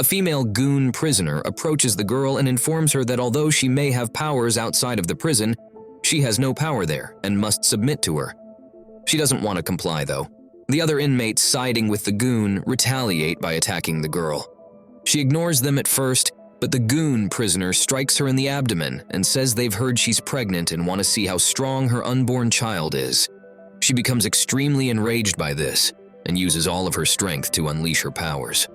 A female goon prisoner approaches the girl and informs her that although she may have powers outside of the prison, she has no power there and must submit to her. She doesn't want to comply, though. The other inmates siding with the goon retaliate by attacking the girl. She ignores them at first, but the goon prisoner strikes her in the abdomen and says they've heard she's pregnant and want to see how strong her unborn child is. She becomes extremely enraged by this and uses all of her strength to unleash her powers.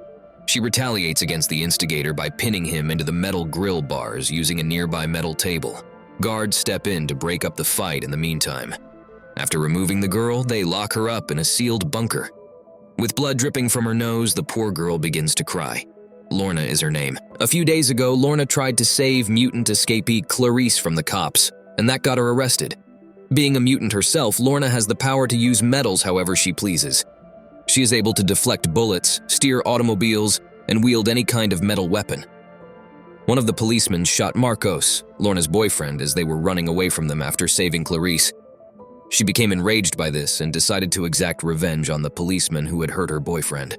She retaliates against the instigator by pinning him into the metal grill bars using a nearby metal table. Guards step in to break up the fight in the meantime. After removing the girl, they lock her up in a sealed bunker. With blood dripping from her nose, the poor girl begins to cry. Lorna is her name. A few days ago, Lorna tried to save mutant escapee Clarice from the cops, and that got her arrested. Being a mutant herself, Lorna has the power to use metals however she pleases. She is able to deflect bullets, steer automobiles, and wield any kind of metal weapon. One of the policemen shot Marcos, Lorna's boyfriend, as they were running away from them after saving Clarice. She became enraged by this and decided to exact revenge on the policeman who had hurt her boyfriend.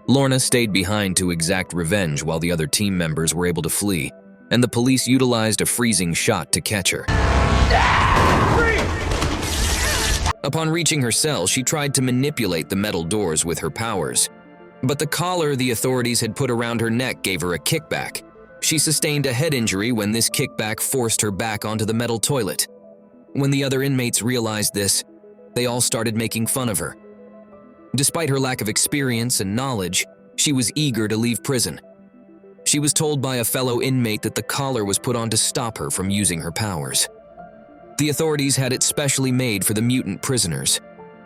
Lorna stayed behind to exact revenge while the other team members were able to flee, and the police utilized a freezing shot to catch her. Upon reaching her cell, she tried to manipulate the metal doors with her powers. But the collar the authorities had put around her neck gave her a kickback. She sustained a head injury when this kickback forced her back onto the metal toilet. When the other inmates realized this, they all started making fun of her. Despite her lack of experience and knowledge, she was eager to leave prison. She was told by a fellow inmate that the collar was put on to stop her from using her powers. The authorities had it specially made for the mutant prisoners.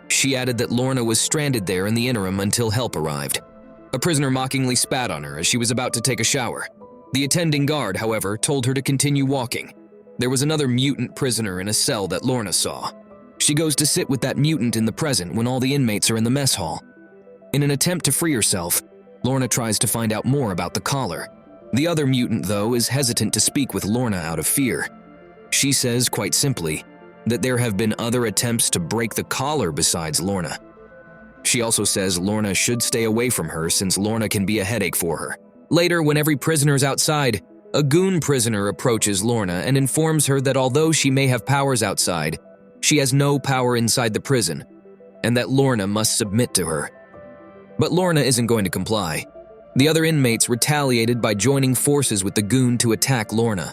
She added that Lorna was stranded there in the interim until help arrived. A prisoner mockingly spat on her as she was about to take a shower. The attending guard, however, told her to continue walking. There was another mutant prisoner in a cell that Lorna saw. She goes to sit with that mutant in the present when all the inmates are in the mess hall. In an attempt to free herself, Lorna tries to find out more about the collar. The other mutant, though, is hesitant to speak with Lorna out of fear. She says, quite simply, that there have been other attempts to break the collar besides Lorna. She also says Lorna should stay away from her since Lorna can be a headache for her. Later, when every prisoner is outside, a goon prisoner approaches Lorna and informs her that although she may have powers outside, she has no power inside the prison, and that Lorna must submit to her. But Lorna isn't going to comply. The other inmates retaliated by joining forces with the goon to attack Lorna.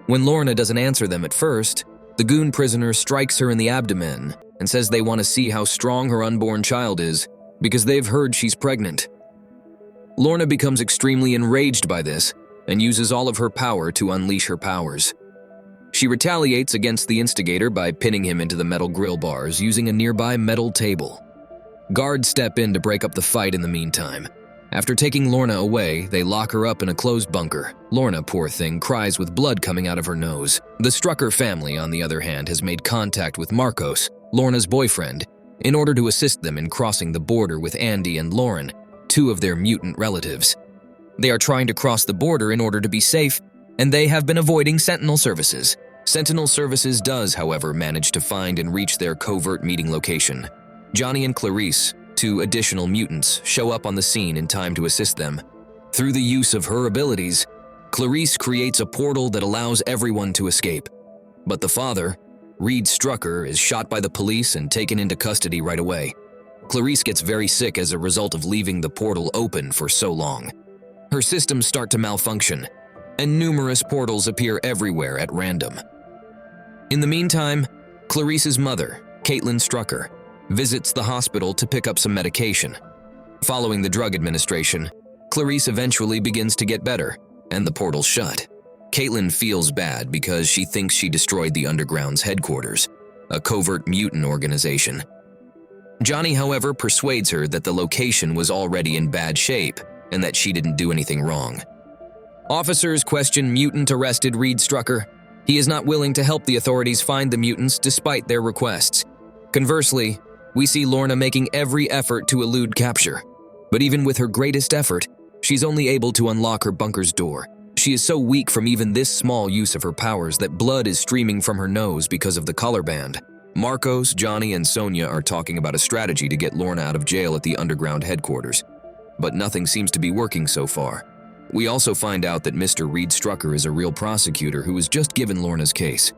When Lorna doesn't answer them at first, the goon prisoner strikes her in the abdomen and says they want to see how strong her unborn child is because they've heard she's pregnant. Lorna becomes extremely enraged by this and uses all of her power to unleash her powers. She retaliates against the instigator by pinning him into the metal grill bars using a nearby metal table. Guards step in to break up the fight in the meantime. After taking Lorna away, they lock her up in a closed bunker. Lorna, poor thing, cries with blood coming out of her nose. The Strucker family, on the other hand, has made contact with Marcos, Lorna's boyfriend, in order to assist them in crossing the border with Andy and Lauren, two of their mutant relatives. They are trying to cross the border in order to be safe, and they have been avoiding Sentinel services. Sentinel services does, however, manage to find and reach their covert meeting location. Johnny and Clarice, two additional mutants, show up on the scene in time to assist them. Through the use of her abilities, Clarice creates a portal that allows everyone to escape. But the father, Reed Strucker, is shot by the police and taken into custody right away. Clarice gets very sick as a result of leaving the portal open for so long. Her systems start to malfunction, and numerous portals appear everywhere at random. In the meantime, Clarice's mother, Caitlin Strucker, visits the hospital to pick up some medication. Following the drug administration, Clarice eventually begins to get better, and the portal's shut. Caitlin feels bad because she thinks she destroyed the Underground's headquarters, a covert mutant organization. Johnny, however, persuades her that the location was already in bad shape and that she didn't do anything wrong. Officers question mutant-arrested Reed Strucker. He is not willing to help the authorities find the mutants despite their requests. Conversely, we see Lorna making every effort to elude capture. But even with her greatest effort, she's only able to unlock her bunker's door. She is so weak from even this small use of her powers that blood is streaming from her nose because of the collar band. Marcos, Johnny, and Sonia are talking about a strategy to get Lorna out of jail at the Underground headquarters. but nothing seems to be working so far. We also find out that Mr. Reed Strucker is a real prosecutor who was just given Lorna's case.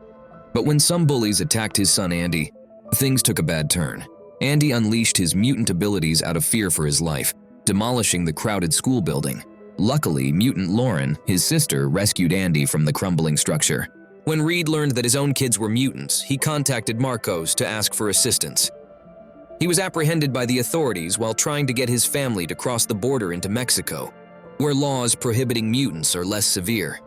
But when some bullies attacked his son Andy, things took a bad turn. Andy unleashed his mutant abilities out of fear for his life, demolishing the crowded school building. Luckily, mutant Lauren, his sister, rescued Andy from the crumbling structure. When Reed learned that his own kids were mutants, he contacted Marcos to ask for assistance. He was apprehended by the authorities while trying to get his family to cross the border into Mexico, where laws prohibiting mutants are less severe.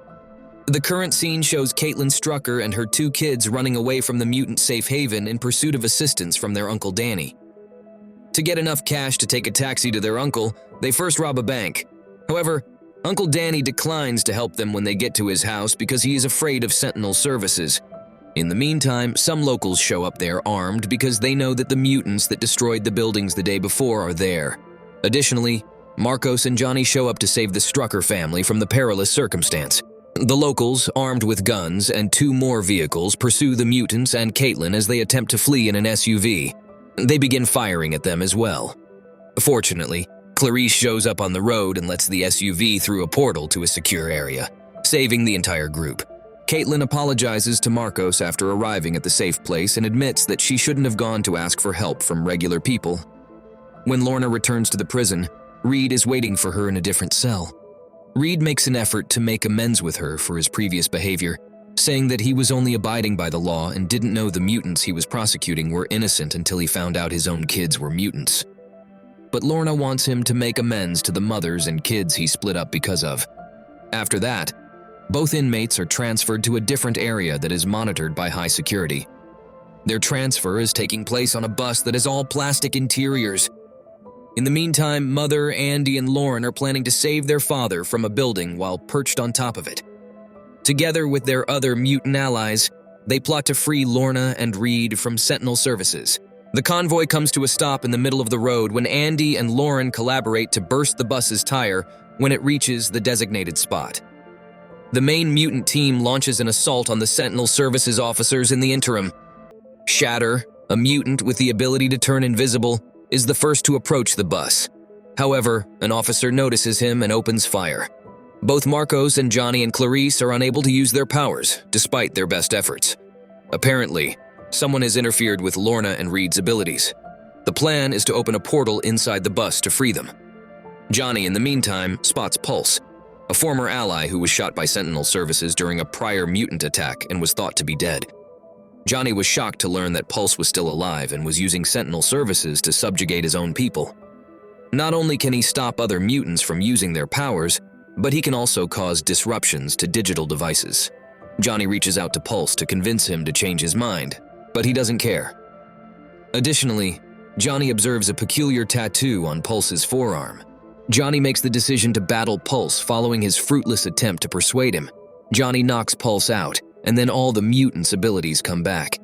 The current scene shows Caitlin Strucker and her 2 kids running away from the mutant safe haven in pursuit of assistance from their Uncle Danny. To get enough cash to take a taxi to their uncle, they first rob a bank. However, Uncle Danny declines to help them when they get to his house because he is afraid of Sentinel services. In the meantime, some locals show up there armed because they know that the mutants that destroyed the buildings the day before are there. Additionally, Marcos and Johnny show up to save the Strucker family from the perilous circumstance. The locals, armed with guns and 2 more vehicles, pursue the mutants and Caitlin as they attempt to flee in an SUV. They begin firing at them as well. Fortunately, Clarice shows up on the road and lets the SUV through a portal to a secure area, saving the entire group. Caitlin apologizes to Marcos after arriving at the safe place and admits that she shouldn't have gone to ask for help from regular people. When Lorna returns to the prison, Reed is waiting for her in a different cell. Reed makes an effort to make amends with her for his previous behavior, saying that he was only abiding by the law and didn't know the mutants he was prosecuting were innocent until he found out his own kids were mutants. But Lorna wants him to make amends to the mothers and kids he split up because of. After that, both inmates are transferred to a different area that is monitored by high security. Their transfer is taking place on a bus that is all plastic interiors. In the meantime, Mother, Andy, and Lauren are planning to save their father from a building while perched on top of it. Together with their other mutant allies, they plot to free Lorna and Reed from Sentinel services. The convoy comes to a stop in the middle of the road when Andy and Lauren collaborate to burst the bus's tire when it reaches the designated spot. The main mutant team launches an assault on the Sentinel services officers in the interim. Shatter, a mutant with the ability to turn invisible, is the first to approach the bus. However, an officer notices him and opens fire. Both Marcos and Johnny and Clarice are unable to use their powers, despite their best efforts. Apparently, someone has interfered with Lorna and Reed's abilities. The plan is to open a portal inside the bus to free them. Johnny, in the meantime, spots Pulse, a former ally who was shot by Sentinel services during a prior mutant attack and was thought to be dead. Johnny was shocked to learn that Pulse was still alive and was using Sentinel services to subjugate his own people. Not only can he stop other mutants from using their powers, but he can also cause disruptions to digital devices. Johnny reaches out to Pulse to convince him to change his mind, but he doesn't care. Additionally, Johnny observes a peculiar tattoo on Pulse's forearm. Johnny makes the decision to battle Pulse following his fruitless attempt to persuade him. Johnny knocks Pulse out, and then all the mutants' abilities come back.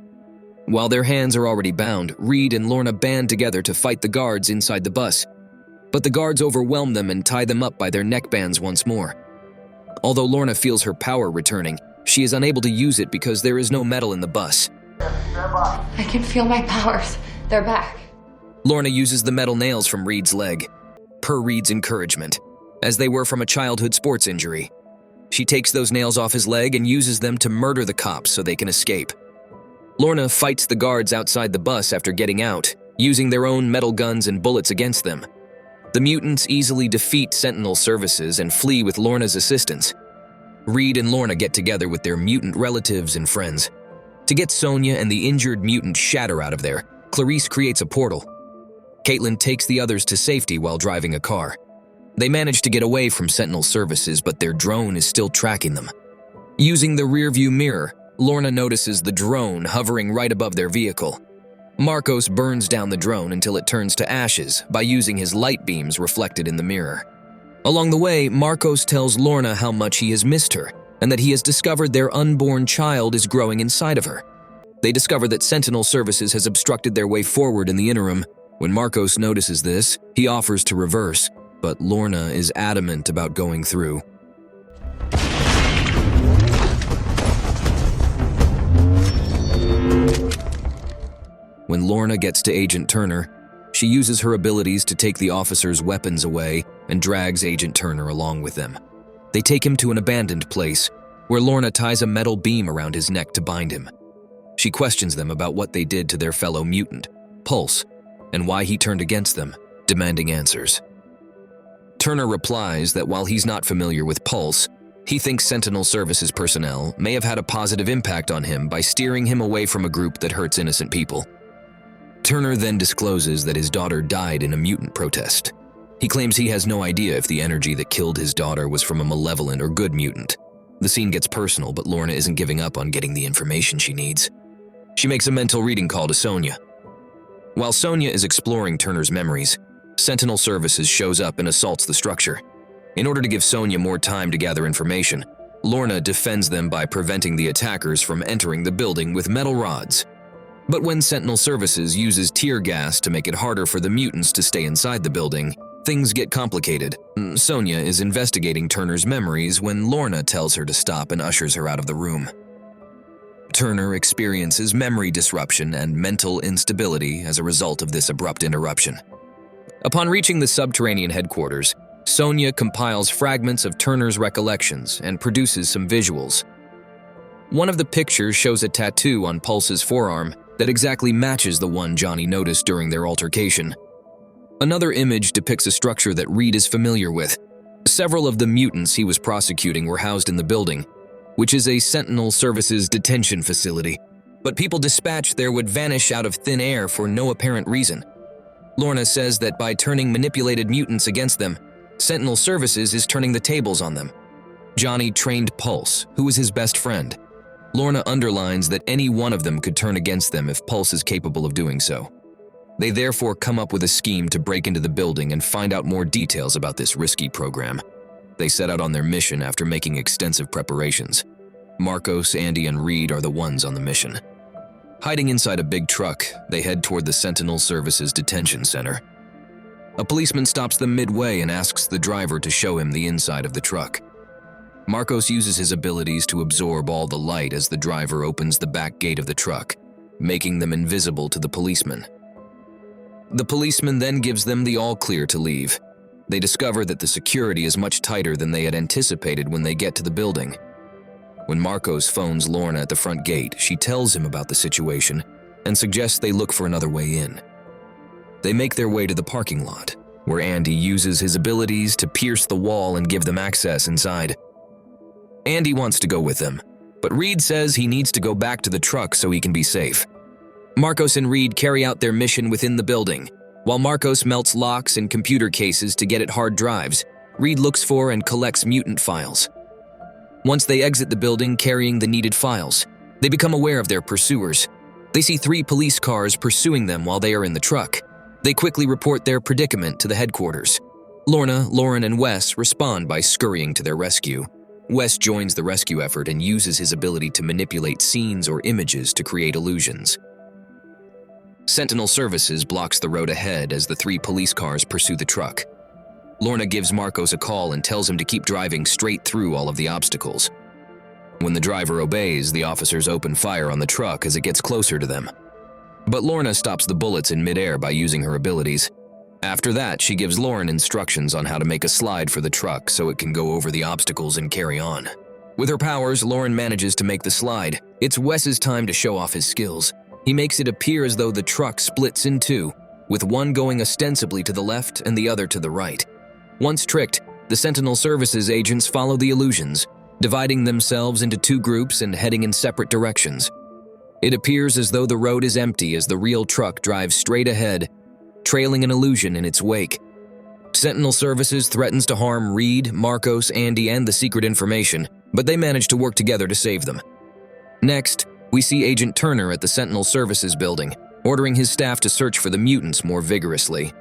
While their hands are already bound, Reed and Lorna band together to fight the guards inside the bus. But the guards overwhelm them and tie them up by their neckbands once more. Although Lorna feels her power returning, she is unable to use it because there is no metal in the bus. I can feel my powers. They're back. Lorna uses the metal nails from Reed's leg, per Reed's encouragement, as they were from a childhood sports injury. She takes those nails off his leg and uses them to murder the cops so they can escape. Lorna fights the guards outside the bus after getting out, using their own metal guns and bullets against them. The mutants easily defeat Sentinel services and flee with Lorna's assistance. Reed and Lorna get together with their mutant relatives and friends. To get Sonia and the injured mutant Shatter out of there, Clarice creates a portal. Caitlin takes the others to safety while driving a car. They manage to get away from Sentinel services, but their drone is still tracking them. Using the rearview mirror, Lorna notices the drone hovering right above their vehicle. Marcos burns down the drone until it turns to ashes by using his light beams reflected in the mirror. Along the way, Marcos tells Lorna how much he has missed her and that he has discovered their unborn child is growing inside of her. They discover that Sentinel services has obstructed their way forward in the interim. When Marcos notices this, he offers to reverse, but Lorna is adamant about going through. When Lorna gets to Agent Turner, She uses her abilities to take the officers' weapons away and drags Agent Turner along with them. They take him to an abandoned place where Lorna ties a metal beam around his neck to bind him. She questions them about what they did to their fellow mutant, Pulse, and why he turned against them, demanding answers. Turner replies that while he's not familiar with Pulse, he thinks Sentinel Services personnel may have had a positive impact on him by steering him away from a group that hurts innocent people. Turner then discloses that his daughter died in a mutant protest. He claims he has no idea if the energy that killed his daughter was from a malevolent or good mutant. The scene gets personal, but Lorna isn't giving up on getting the information she needs. She makes a mental reading call to Sonia. While Sonia is exploring Turner's memories, Sentinel Services shows up and assaults the structure. In order to give Sonia more time to gather information, Lorna defends them by preventing the attackers from entering the building with metal rods. But when Sentinel Services uses tear gas to make it harder for the mutants to stay inside the building, things get complicated. Sonia is investigating Turner's memories when Lorna tells her to stop and ushers her out of the room. Turner experiences memory disruption and mental instability as a result of this abrupt interruption. Upon reaching the subterranean headquarters, Sonia compiles fragments of Turner's recollections and produces some visuals. One of the pictures shows a tattoo on Pulse's forearm that exactly matches the one Johnny noticed during their altercation. Another image depicts a structure that Reed is familiar with. Several of the mutants he was prosecuting were housed in the building, which is a Sentinel Services detention facility. But people dispatched there would vanish out of thin air for no apparent reason. Lorna says that by turning manipulated mutants against them, Sentinel Services is turning the tables on them. Johnny trained Pulse, who was his best friend. Lorna underlines that any one of them could turn against them if Pulse is capable of doing so. They therefore come up with a scheme to break into the building and find out more details about this risky program. They set out on their mission after making extensive preparations. Marcos, Andy, and Reed are the ones on the mission. Hiding inside a big truck, they head toward the Sentinel Services detention center. A policeman stops them midway and asks the driver to show him the inside of the truck. Marcos uses his abilities to absorb all the light as the driver opens the back gate of the truck, making them invisible to the policeman. The policeman then gives them the all-clear to leave. They discover that the security is much tighter than they had anticipated when they get to the building. When Marcos phones Lorna at the front gate, she tells him about the situation and suggests they look for another way in. They make their way to the parking lot, where Andy uses his abilities to pierce the wall and give them access inside. Andy wants to go with them, but Reed says he needs to go back to the truck so he can be safe. Marcos and Reed carry out their mission within the building. While Marcos melts locks and computer cases to get at hard drives, Reed looks for and collects mutant files. Once they exit the building carrying the needed files, they become aware of their pursuers. They see 3 police cars pursuing them while they are in the truck. They quickly report their predicament to the headquarters. Lorna, Lauren, and Wes respond by scurrying to their rescue. Wes joins the rescue effort and uses his ability to manipulate scenes or images to create illusions. Sentinel Services blocks the road ahead as the 3 police cars pursue the truck. Lorna gives Marcos a call and tells him to keep driving straight through all of the obstacles. When the driver obeys, the officers open fire on the truck as it gets closer to them. But Lorna stops the bullets in midair by using her abilities. After that, she gives Lauren instructions on how to make a slide for the truck so it can go over the obstacles and carry on. With her powers, Lauren manages to make the slide. It's Wes's time to show off his skills. He makes it appear as though the truck splits in 2, with one going ostensibly to the left and the other to the right. Once tricked, the Sentinel Services agents follow the illusions, dividing themselves into 2 groups and heading in separate directions. It appears as though the road is empty as the real truck drives straight ahead, trailing an illusion in its wake. Sentinel Services threatens to harm Reed, Marcos, Andy, and the secret information, but they manage to work together to save them. Next, we see Agent Turner at the Sentinel Services building, ordering his staff to search for the mutants more vigorously.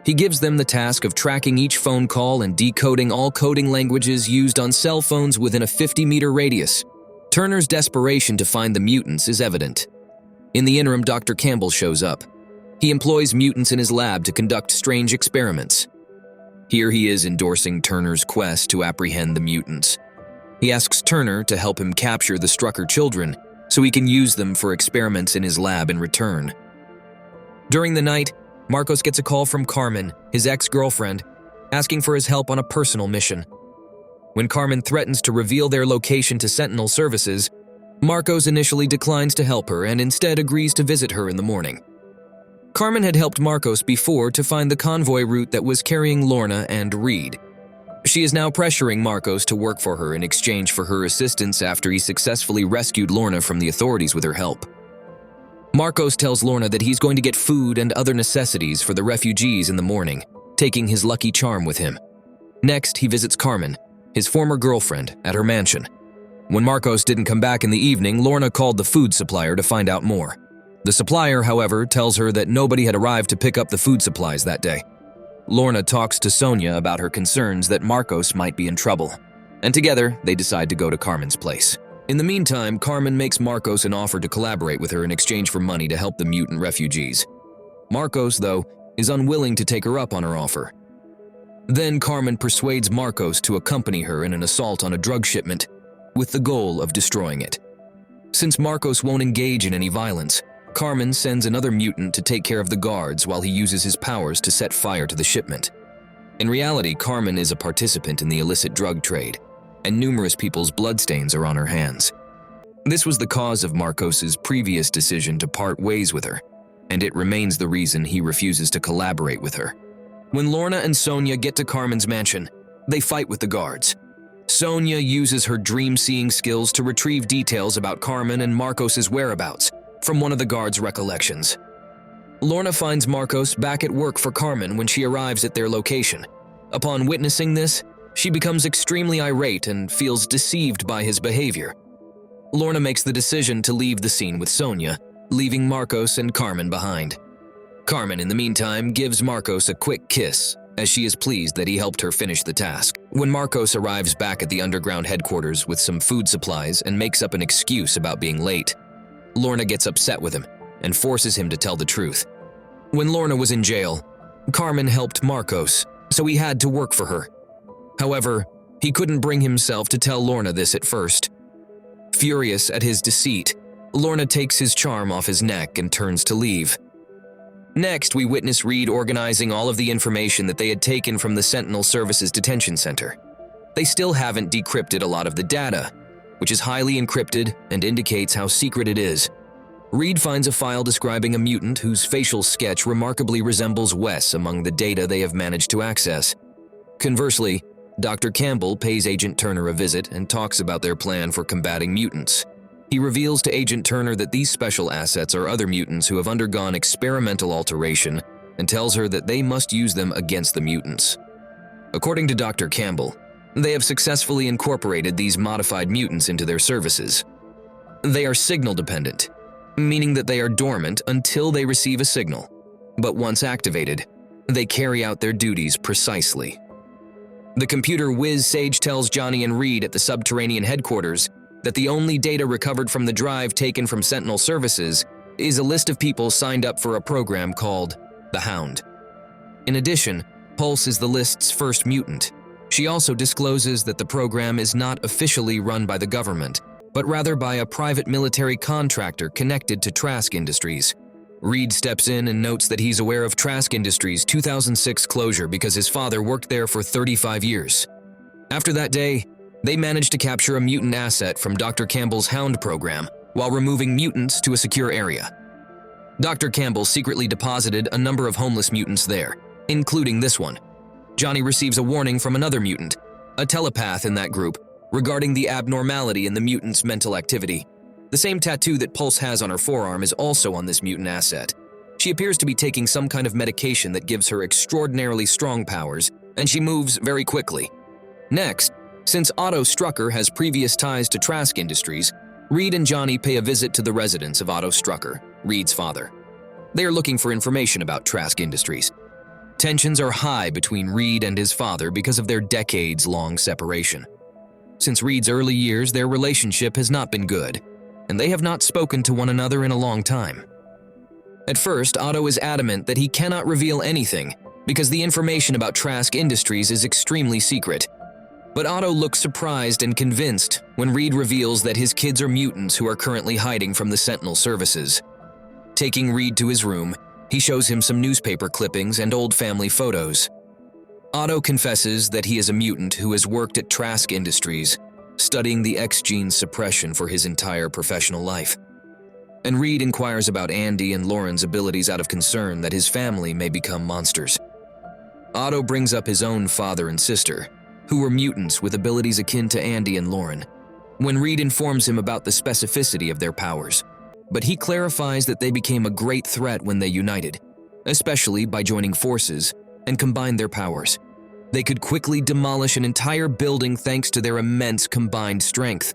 He gives them the task of tracking each phone call and decoding all coding languages used on cell phones within a 50-meter radius. Turner's desperation to find the mutants is evident. In the interim, Dr. Campbell shows up. He employs mutants in his lab to conduct strange experiments. Here he is endorsing Turner's quest to apprehend the mutants. He asks Turner to help him capture the Strucker children so he can use them for experiments in his lab in return. During the night, Marcos gets a call from Carmen, his ex-girlfriend, asking for his help on a personal mission. When Carmen threatens to reveal their location to Sentinel services, Marcos initially declines to help her and instead agrees to visit her in the morning. Carmen had helped Marcos before to find the convoy route that was carrying Lorna and Reed. She is now pressuring Marcos to work for her in exchange for her assistance after he successfully rescued Lorna from the authorities with her help. Marcos tells Lorna that he's going to get food and other necessities for the refugees in the morning, taking his lucky charm with him. Next, he visits Carmen, his former girlfriend, at her mansion. When Marcos didn't come back in the evening, Lorna called the food supplier to find out more. The supplier, however, tells her that nobody had arrived to pick up the food supplies that day. Lorna talks to Sonia about her concerns that Marcos might be in trouble, and together they decide to go to Carmen's place. In the meantime, Carmen makes Marcos an offer to collaborate with her in exchange for money to help the mutant refugees. Marcos, though, is unwilling to take her up on her offer. Then Carmen persuades Marcos to accompany her in an assault on a drug shipment with the goal of destroying it. Since Marcos won't engage in any violence, Carmen sends another mutant to take care of the guards while he uses his powers to set fire to the shipment. In reality, Carmen is a participant in the illicit drug trade, and numerous people's bloodstains are on her hands. This was the cause of Marcos's previous decision to part ways with her, and it remains the reason he refuses to collaborate with her. When Lorna and Sonia get to Carmen's mansion, they fight with the guards. Sonia uses her dream-seeing skills to retrieve details about Carmen and Marcos's whereabouts from one of the guards' recollections. Lorna finds Marcos back at work for Carmen when she arrives at their location. Upon witnessing this, she becomes extremely irate and feels deceived by his behavior. Lorna makes the decision to leave the scene with Sonia, leaving Marcos and Carmen behind. Carmen, in the meantime, gives Marcos a quick kiss, as she is pleased that he helped her finish the task. When Marcos arrives back at the underground headquarters with some food supplies and makes up an excuse about being late, Lorna gets upset with him and forces him to tell the truth. When Lorna was in jail, Carmen helped Marcos, so he had to work for her. However, he couldn't bring himself to tell Lorna this at first. Furious at his deceit, Lorna takes his charm off his neck and turns to leave. Next, we witness Reed organizing all of the information that they had taken from the Sentinel Services Detention Center. They still haven't decrypted a lot of the data, which is highly encrypted and indicates how secret it is. Reed finds a file describing a mutant whose facial sketch remarkably resembles Wes among the data they have managed to access. Conversely, Dr. Campbell pays Agent Turner a visit and talks about their plan for combating mutants. He reveals to Agent Turner that these special assets are other mutants who have undergone experimental alteration and tells her that they must use them against the mutants. According to Dr. Campbell, they have successfully incorporated these modified mutants into their services. They are signal-dependent, meaning that they are dormant until they receive a signal, but once activated, they carry out their duties precisely. The computer whiz Sage tells Johnny and Reed at the subterranean headquarters that the only data recovered from the drive taken from Sentinel Services is a list of people signed up for a program called the Hound. In addition, Pulse is the list's first mutant. She also discloses that the program is not officially run by the government, but rather by a private military contractor connected to Trask Industries. Reed steps in and notes that he's aware of Trask Industries' 2006 closure because his father worked there for 35 years. After that day, they managed to capture a mutant asset from Dr. Campbell's Hound program while removing mutants to a secure area. Dr. Campbell secretly deposited a number of homeless mutants there, including this one. Johnny receives a warning from another mutant, a telepath in that group, regarding the abnormality in the mutant's mental activity. The same tattoo that Pulse has on her forearm is also on this mutant asset. She appears to be taking some kind of medication that gives her extraordinarily strong powers, and she moves very quickly. Next, since Otto Strucker has previous ties to Trask Industries, Reed and Johnny pay a visit to the residence of Otto Strucker, Reed's father. They are looking for information about Trask Industries. Tensions are high between Reed and his father because of their decades-long separation. Since Reed's early years, their relationship has not been good, and they have not spoken to one another in a long time. At first, Otto is adamant that he cannot reveal anything because the information about Trask Industries is extremely secret. But Otto looks surprised and convinced when Reed reveals that his kids are mutants who are currently hiding from the Sentinel services. Taking Reed to his room, He shows him some newspaper clippings and old family photos. Otto confesses that he is a mutant who has worked at Trask Industries, studying the X gene suppression for his entire professional life. And Reed inquires about Andy and Lauren's abilities out of concern that his family may become monsters. Otto brings up his own father and sister, who were mutants with abilities akin to Andy and Lauren, when Reed informs him about the specificity of their powers. But he clarifies that they became a great threat when they united, especially by joining forces and combined their powers. They could quickly demolish an entire building thanks to their immense combined strength.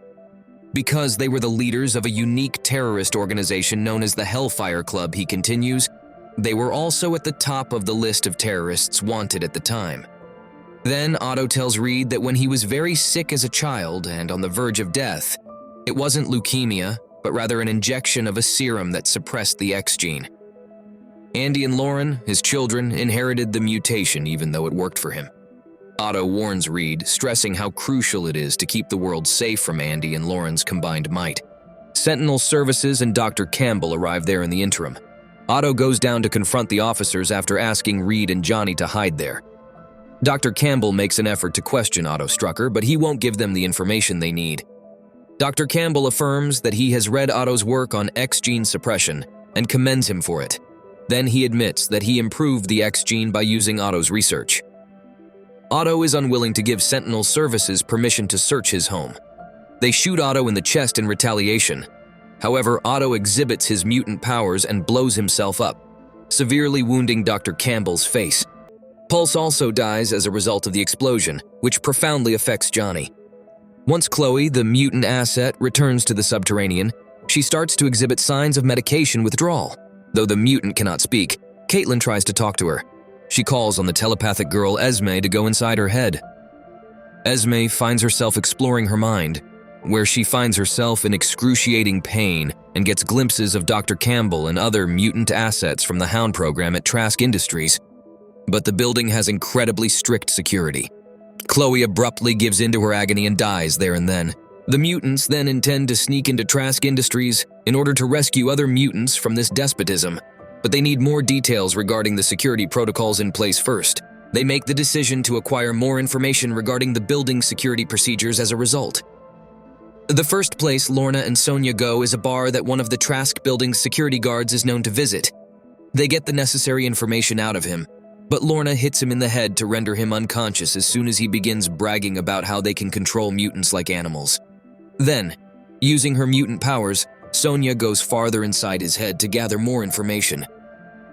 Because they were the leaders of a unique terrorist organization known as the Hellfire Club, he continues, they were also at the top of the list of terrorists wanted at the time. Then Otto tells Reed that when he was very sick as a child and on the verge of death, it wasn't leukemia, but rather an injection of a serum that suppressed the X gene. Andy and Lauren, his children, inherited the mutation even though it worked for him. Otto warns Reed, stressing how crucial it is to keep the world safe from Andy and Lauren's combined might. Sentinel Services and Dr. Campbell arrive there in the interim. Otto goes down to confront the officers after asking Reed and Johnny to hide there. Dr. Campbell makes an effort to question Otto Strucker, but he won't give them the information they need. Dr. Campbell affirms that he has read Otto's work on X gene suppression and commends him for it. Then he admits that he improved the X gene by using Otto's research. Otto is unwilling to give Sentinel Services permission to search his home. They shoot Otto in the chest in retaliation. However, Otto exhibits his mutant powers and blows himself up, severely wounding Dr. Campbell's face. Pulse also dies as a result of the explosion, which profoundly affects Johnny. Once Chloe, the mutant asset, returns to the subterranean, she starts to exhibit signs of medication withdrawal. Though the mutant cannot speak, Caitlin tries to talk to her. She calls on the telepathic girl Esme to go inside her head. Esme finds herself exploring her mind, where she finds herself in excruciating pain and gets glimpses of Dr. Campbell and other mutant assets from the Hound program at Trask Industries. But the building has incredibly strict security. Chloe abruptly gives in to her agony and dies there and then. The mutants then intend to sneak into Trask Industries in order to rescue other mutants from this despotism, but they need more details regarding the security protocols in place first. They make the decision to acquire more information regarding the building's security procedures as a result. The first place Lorna and Sonia go is a bar that one of the Trask building's security guards is known to visit. They get the necessary information out of him, but Lorna hits him in the head to render him unconscious as soon as he begins bragging about how they can control mutants like animals. Then, using her mutant powers, Sonia goes farther inside his head to gather more information.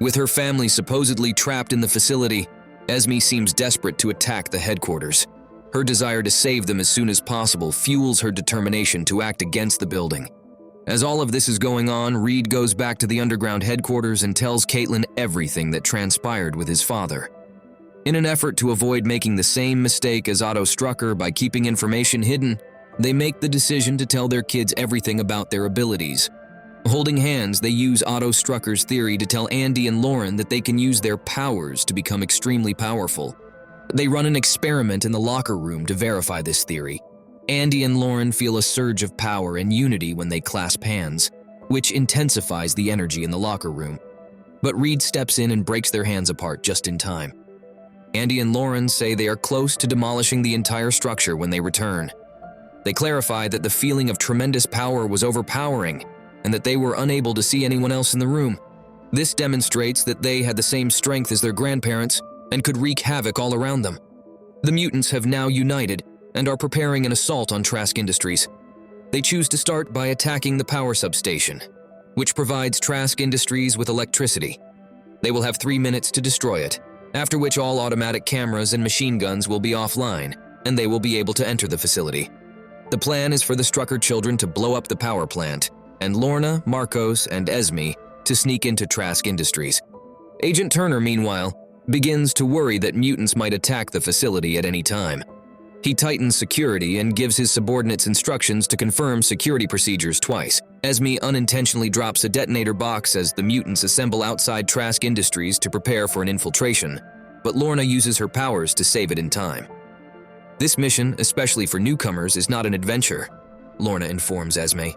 With her family supposedly trapped in the facility, Esme seems desperate to attack the headquarters. Her desire to save them as soon as possible fuels her determination to act against the building. As all of this is going on, Reed goes back to the underground headquarters and tells Caitlin everything that transpired with his father. In an effort to avoid making the same mistake as Otto Strucker by keeping information hidden, they make the decision to tell their kids everything about their abilities. Holding hands, they use Otto Strucker's theory to tell Andy and Lauren that they can use their powers to become extremely powerful. They run an experiment in the locker room to verify this theory. Andy and Lauren feel a surge of power and unity when they clasp hands, which intensifies the energy in the locker room. But Reed steps in and breaks their hands apart just in time. Andy and Lauren say they are close to demolishing the entire structure when they return. They clarify that the feeling of tremendous power was overpowering and that they were unable to see anyone else in the room. This demonstrates that they had the same strength as their grandparents and could wreak havoc all around them. The mutants have now united and are preparing an assault on Trask Industries. They choose to start by attacking the power substation, which provides Trask Industries with electricity. They will have 3 minutes to destroy it, after which all automatic cameras and machine guns will be offline, and they will be able to enter the facility. The plan is for the Strucker children to blow up the power plant, and Lorna, Marcos, and Esme to sneak into Trask Industries. Agent Turner, meanwhile, begins to worry that mutants might attack the facility at any time. He tightens security and gives his subordinates instructions to confirm security procedures twice. Esme unintentionally drops a detonator box as the mutants assemble outside Trask Industries to prepare for an infiltration, but Lorna uses her powers to save it in time. This mission, especially for newcomers, is not an adventure, Lorna informs Esme.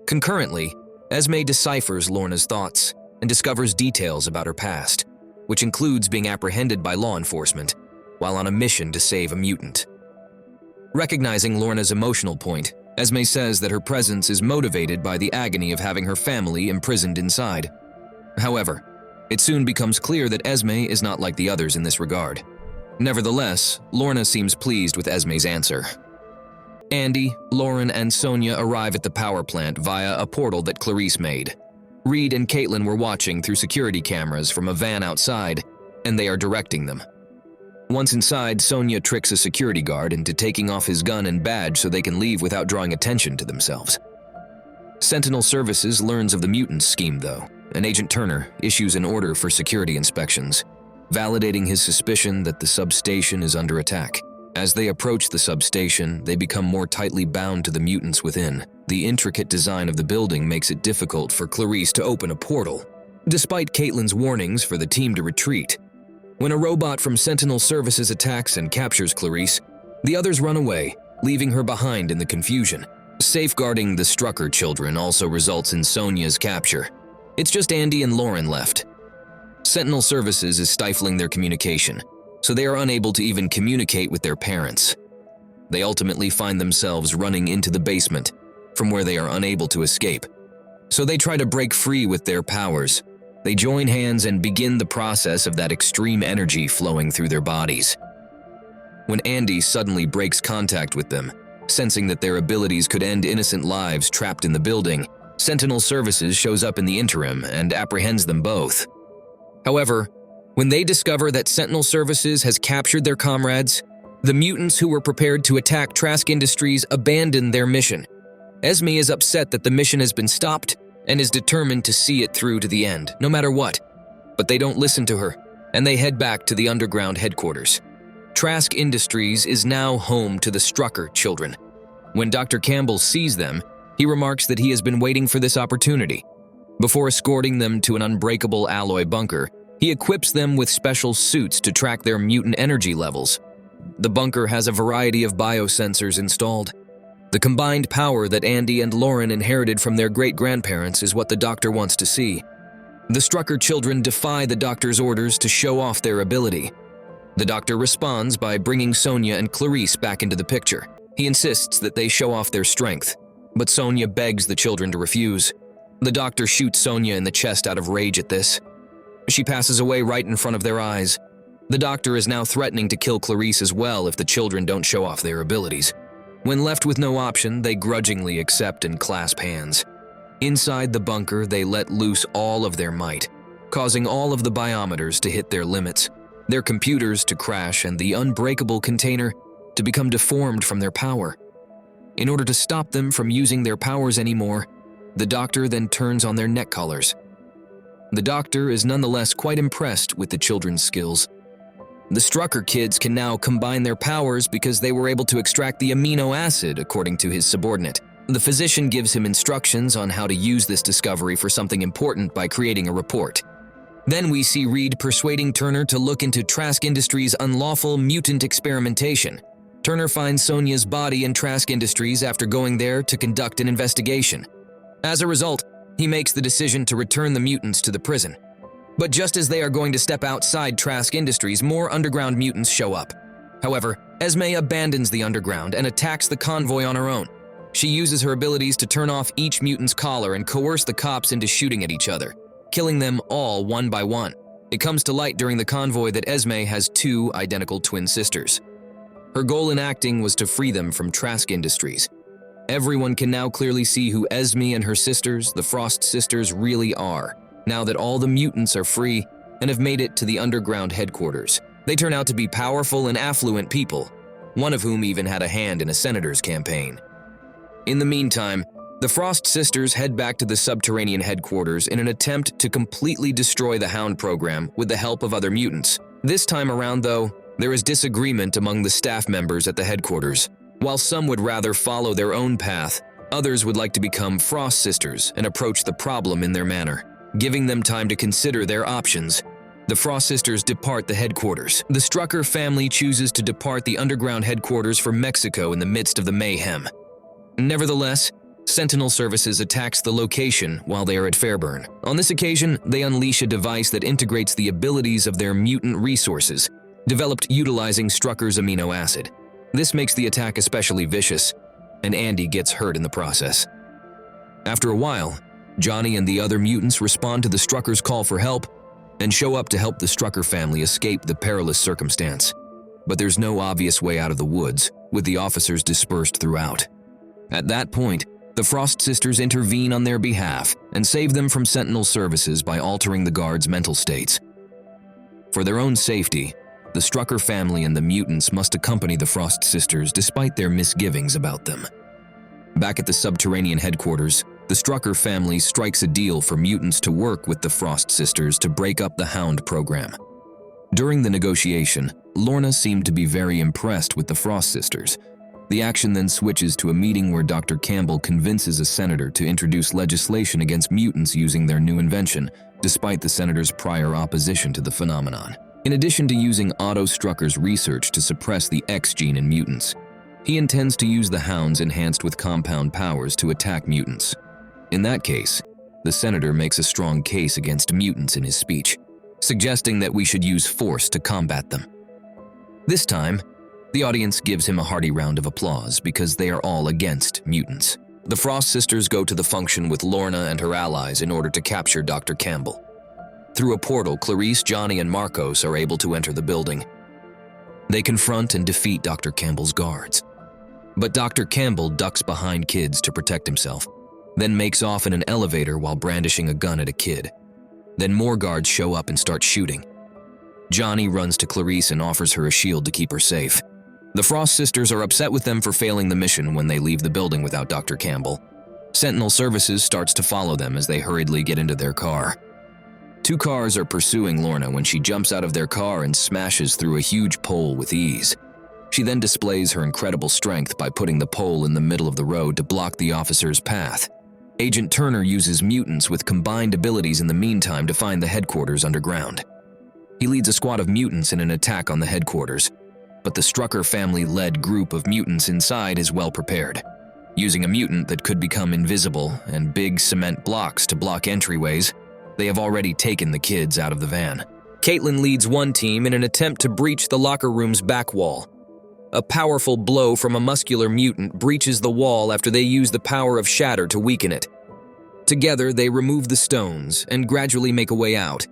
Concurrently, Esme deciphers Lorna's thoughts. and discovers details about her past, which includes being apprehended by law enforcement while on a mission to save a mutant. Recognizing Lorna's emotional point, Esme says that her presence is motivated by the agony of having her family imprisoned inside. However, it soon becomes clear that Esme is not like the others in this regard. Nevertheless, Lorna seems pleased with Esme's answer. Andy, Lauren, and Sonia arrive at the power plant via a portal that Clarice made. Reed and Caitlin were watching through security cameras from a van outside, and they are directing them. Once inside, Sonia tricks a security guard into taking off his gun and badge so they can leave without drawing attention to themselves. Sentinel Services learns of the mutants' scheme, though, and Agent Turner issues an order for security inspections, validating his suspicion that the substation is under attack. As they approach the substation, they become more tightly bound to the mutants within. The intricate design of the building makes it difficult for Clarice to open a portal, despite Caitlin's warnings for the team to retreat. When a robot from Sentinel Services attacks and captures Clarice, the others run away, leaving her behind in the confusion. Safeguarding the Strucker children also results in Sonia's capture. It's just Andy and Lauren left. Sentinel Services is stifling their communication, so they are unable to even communicate with their parents. They ultimately find themselves running into the basement, from where they are unable to escape. So they try to break free with their powers. They join hands and begin the process of that extreme energy flowing through their bodies. When Andy suddenly breaks contact with them, sensing that their abilities could end innocent lives trapped in the building, Sentinel Services shows up in the interim and apprehends them both. However, when they discover that Sentinel Services has captured their comrades, the mutants who were prepared to attack Trask Industries abandon their mission. Esme is upset that the mission has been stopped and is determined to see it through to the end, no matter what. But they don't listen to her, and they head back to the underground headquarters. Trask Industries is now home to the Strucker children. When Dr. Campbell sees them, he remarks that he has been waiting for this opportunity. Before escorting them to an unbreakable alloy bunker, he equips them with special suits to track their mutant energy levels. The bunker has a variety of biosensors installed. The combined power that Andy and Lauren inherited from their great-grandparents is what the doctor wants to see. The Strucker children defy the doctor's orders to show off their ability. The doctor responds by bringing Sonia and Clarice back into the picture. He insists that they show off their strength, but Sonia begs the children to refuse. The doctor shoots Sonia in the chest out of rage at this. She passes away right in front of their eyes. The doctor is now threatening to kill Clarice as well if the children don't show off their abilities. When left with no option, they grudgingly accept and clasp hands. Inside the bunker, they let loose all of their might, causing all of the biometers to hit their limits, their computers to crash, and the unbreakable container to become deformed from their power. In order to stop them from using their powers anymore, the doctor then turns on their neck collars. The doctor is nonetheless quite impressed with the children's skills. The Strucker kids can now combine their powers because they were able to extract the amino acid, according to his subordinate. The physician gives him instructions on how to use this discovery for something important by creating a report. Then we see Reed persuading Turner to look into Trask Industries' unlawful mutant experimentation. Turner finds Sonia's body in Trask Industries after going there to conduct an investigation. As a result, he makes the decision to return the mutants to the prison. But just as they are going to step outside Trask Industries, more underground mutants show up. However, Esme abandons the underground and attacks the convoy on her own. She uses her abilities to turn off each mutant's collar and coerce the cops into shooting at each other, killing them all one by one. It comes to light during the convoy that Esme has two identical twin sisters. Her goal in acting was to free them from Trask Industries. Everyone can now clearly see who Esme and her sisters, the Frost sisters, really are, now that all the mutants are free and have made it to the underground headquarters. They turn out to be powerful and affluent people, one of whom even had a hand in a senator's campaign. In the meantime, the Frost sisters head back to the subterranean headquarters in an attempt to completely destroy the Hound program with the help of other mutants. This time around, though, there is disagreement among the staff members at the headquarters. While some would rather follow their own path, others would like to become Frost sisters and approach the problem in their manner. Giving them time to consider their options, the Frost sisters depart the headquarters. The Strucker family chooses to depart the underground headquarters for Mexico in the midst of the mayhem. Nevertheless, Sentinel Services attacks the location while they are at Fairburn. On this occasion, they unleash a device that integrates the abilities of their mutant resources, developed utilizing Strucker's amino acid. This makes the attack especially vicious, and Andy gets hurt in the process. After a while, Johnny and the other mutants respond to the Strucker's call for help and show up to help the Strucker family escape the perilous circumstance. But there's no obvious way out of the woods, with the officers dispersed throughout. At that point, the Frost sisters intervene on their behalf and save them from Sentinel Services by altering the guards' mental states. For their own safety, the Strucker family and the mutants must accompany the Frost sisters despite their misgivings about them. Back at the subterranean headquarters, the Strucker family strikes a deal for mutants to work with the Frost sisters to break up the Hound program. During the negotiation, Lorna seemed to be very impressed with the Frost sisters. The action then switches to a meeting where Dr. Campbell convinces a senator to introduce legislation against mutants using their new invention, despite the senator's prior opposition to the phenomenon. In addition to using Otto Strucker's research to suppress the X gene in mutants, he intends to use the Hounds enhanced with compound powers to attack mutants. In that case, the senator makes a strong case against mutants in his speech, suggesting that we should use force to combat them. This time, the audience gives him a hearty round of applause because they are all against mutants. The Frost sisters go to the function with Lorna and her allies in order to capture Dr. Campbell. Through a portal, Clarice, Johnny, and Marcos are able to enter the building. They confront and defeat Dr. Campbell's guards. But Dr. Campbell ducks behind kids to protect himself, then makes off in an elevator while brandishing a gun at a kid. Then more guards show up and start shooting. Johnny runs to Clarice and offers her a shield to keep her safe. The Frost sisters are upset with them for failing the mission when they leave the building without Dr. Campbell. Sentinel Services starts to follow them as they hurriedly get into their car. Two cars are pursuing Lorna when she jumps out of their car and smashes through a huge pole with ease. She then displays her incredible strength by putting the pole in the middle of the road to block the officer's path. Agent Turner uses mutants with combined abilities in the meantime to find the headquarters underground. He leads a squad of mutants in an attack on the headquarters, but the Strucker family-led group of mutants inside is well prepared. Using a mutant that could become invisible and big cement blocks to block entryways, they have already taken the kids out of the van. Caitlin leads one team in an attempt to breach the locker room's back wall. A powerful blow from a muscular mutant breaches the wall after they use the power of Shatter to weaken it. Together, they remove the stones and gradually make a way out.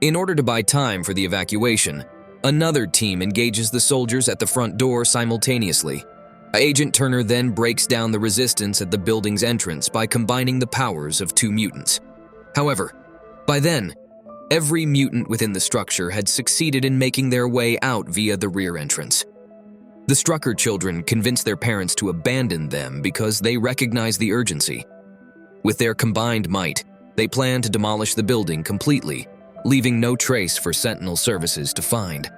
In order to buy time for the evacuation, another team engages the soldiers at the front door simultaneously. Agent Turner then breaks down the resistance at the building's entrance by combining the powers of two mutants. However, by then, every mutant within the structure had succeeded in making their way out via the rear entrance. The Strucker children convince their parents to abandon them because they recognize the urgency. With their combined might, they plan to demolish the building completely, leaving no trace for Sentinel Services to find.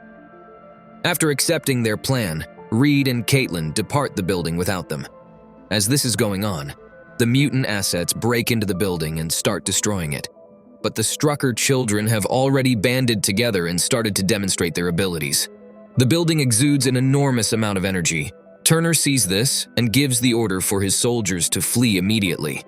After accepting their plan, Reed and Caitlin depart the building without them. As this is going on, the mutant assets break into the building and start destroying it. But the Strucker children have already banded together and started to demonstrate their abilities. The building exudes an enormous amount of energy. Turner sees this and gives the order for his soldiers to flee immediately.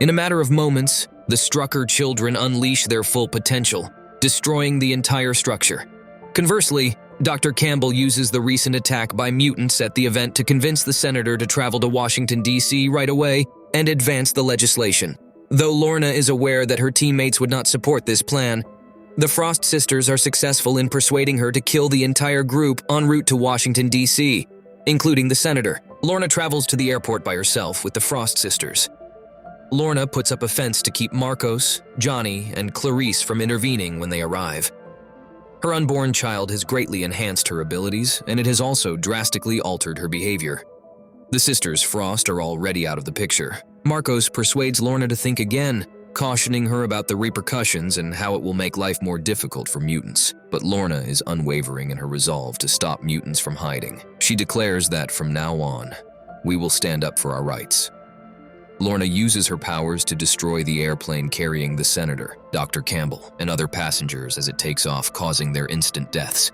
In a matter of moments, the Strucker children unleash their full potential, destroying the entire structure. Conversely, Dr. Campbell uses the recent attack by mutants at the event to convince the senator to travel to Washington, D.C. right away and advance the legislation. Though Lorna is aware that her teammates would not support this plan, the Frost sisters are successful in persuading her to kill the entire group en route to Washington, D.C., including the senator. Lorna travels to the airport by herself with the Frost sisters. Lorna puts up a fence to keep Marcos, Johnny, and Clarice from intervening when they arrive. Her unborn child has greatly enhanced her abilities, and it has also drastically altered her behavior. The sisters Frost are already out of the picture. Marcos persuades Lorna to think again, cautioning her about the repercussions and how it will make life more difficult for mutants. But Lorna is unwavering in her resolve to stop mutants from hiding. She declares that from now on, we will stand up for our rights. Lorna uses her powers to destroy the airplane carrying the senator, Dr. Campbell, and other passengers as it takes off, causing their instant deaths.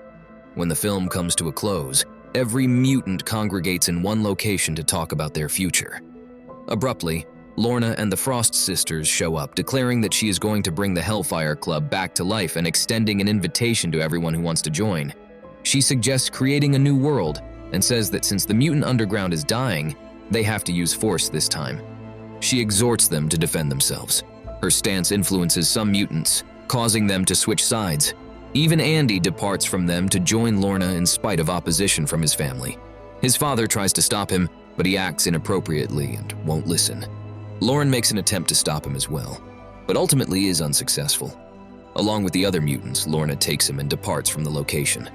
When the film comes to a close, every mutant congregates in one location to talk about their future. Abruptly, Lorna and the Frost sisters show up, declaring that she is going to bring the Hellfire Club back to life and extending an invitation to everyone who wants to join. She suggests creating a new world and says that since the mutant underground is dying, they have to use force this time. She exhorts them to defend themselves. Her stance influences some mutants, causing them to switch sides. Even Andy departs from them to join Lorna in spite of opposition from his family. His father tries to stop him, but he acts inappropriately and won't listen. Lauren makes an attempt to stop him as well, but ultimately is unsuccessful. Along with the other mutants, Lorna takes him and departs from the location.